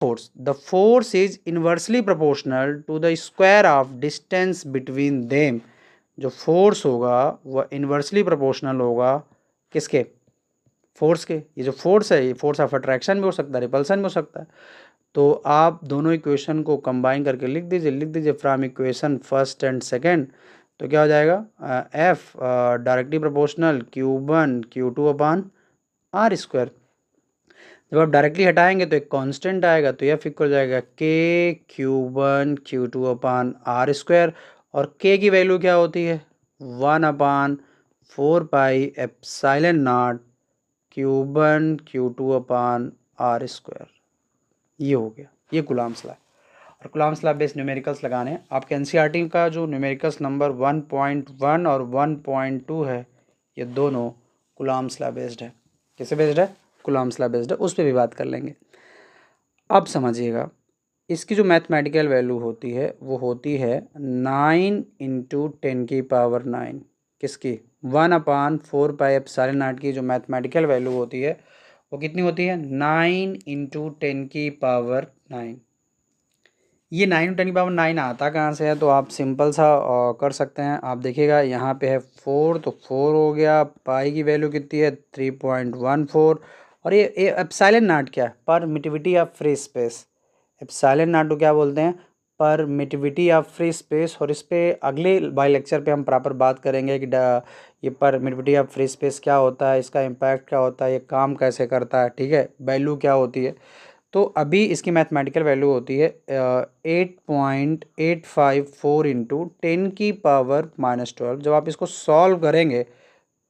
force, the force is inversely proportional to the square of distance between them. जो force होगा वह inversely proportional होगा किसके, force के। ये जो फोर्स है ये फोर्स ऑफ अट्रैक्शन भी हो सकता है, रिपल्सन भी हो सकता है। तो आप दोनों इक्वेशन को कंबाइन करके लिख दीजिए from equation first and second. तो क्या हो जाएगा, F directly proportional Q1 Q2 upon R square. जब आप डायरेक्टली हटाएंगे तो एक कांस्टेंट आएगा, तो एफ इक्वल जाएगा K Q1 Q2 upon R square. और K की वैल्यू क्या होती है, 1/4πε0 Q1 Q2 upon R square. ये हो गया, ये कूलम्ब्स लॉ। और कूलम्ब्स लॉ बेस्ड न्यूमेरिकल्स लगाने हैं आपके एनसीईआरटी का जो न्यूमेरिकल्स नंबर 1.1 और 1.2 है, ये दोनों कूलम्ब्स लॉ बेस्ड है। किसे बेस्ड है, कूलम्ब्स लॉ बेस्ड है, उस पर भी बात कर लेंगे। अब समझिएगा, इसकी जो मैथमेटिकल वैल्यू होती है वो होती है 9 × 10⁹ किसकी, 1/4πε0 की जो मैथमेटिकल वैल्यू होती है वो कितनी होती है, 9 × 10⁹। ये 9 × 10⁹ आता कहाँ से है, तो आप सिंपल सा कर सकते हैं। आप देखिएगा यहाँ पे है 4, तो 4 हो गया, पाई की वैल्यू कितनी है 3.14। और ये एप्सिलॉन नॉट क्या है, permittivity of free space. Epsilon not को क्या बोलते हैं, परमिटिविटी ऑफ फ्री स्पेस। और इस पे अगले बाई लेक्चर पे हम प्रॉपर बात करेंगे कि ये परमिटिविटी ऑफ फ्री स्पेस क्या होता है, इसका इम्पैक्ट क्या होता है, ये काम कैसे करता है, ठीक है, वैल्यू क्या होती है। तो अभी इसकी मैथमेटिकल वैल्यू होती है 8.854 × 10⁻⁻12। जब आप इसको सॉल्व करेंगे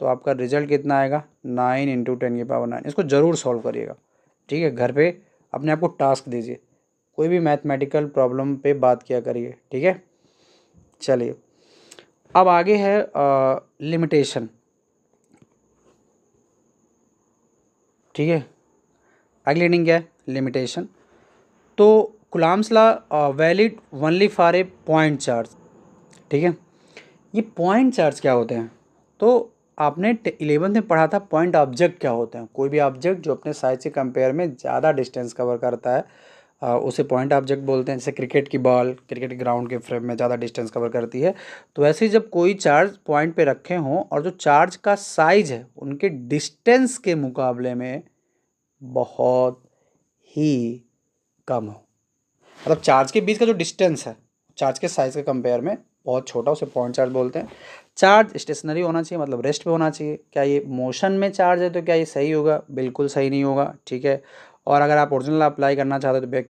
तो आपका रिजल्ट कितना आएगा, 9 × 10⁹। इसको ज़रूर सॉल्व करिएगा, ठीक है, घर पे अपने आप को टास्क दीजिए, कोई भी मैथमेटिकल प्रॉब्लम पे बात किया करिए, ठीक है। चलिए अब आगे है लिमिटेशन, ठीक है। अगली हेडिंग क्या है, लिमिटेशन। तो Coulomb's law valid only for a point charge, ठीक है। ये पॉइंट चार्ज क्या होते हैं, तो आपने 11th में पढ़ा था पॉइंट ऑब्जेक्ट क्या होते हैं। कोई भी ऑब्जेक्ट जो अपने साइज से कंपेयर में ज़्यादा डिस्टेंस कवर करता है उसे पॉइंट ऑब्जेक्ट बोलते हैं। जैसे क्रिकेट की बॉल क्रिकेट के ग्राउंड के फ्रेम में ज़्यादा डिस्टेंस कवर करती है, तो ऐसे ही जब कोई चार्ज पॉइंट पे रखे हों और जो चार्ज का साइज है उनके डिस्टेंस के मुकाबले में बहुत ही कम हो, मतलब चार्ज के बीच का जो डिस्टेंस है चार्ज के साइज के कंपेयर में बहुत छोटा, उसे पॉइंट चार्ज बोलते हैं। चार्ज स्टेशनरी होना चाहिए, मतलब रेस्ट पे होना चाहिए। क्या ये मोशन में चार्ज है तो क्या ये सही होगा, बिल्कुल सही नहीं होगा, ठीक है। और अगर आप ओरिजिनल अप्लाई करना चाहते हो तो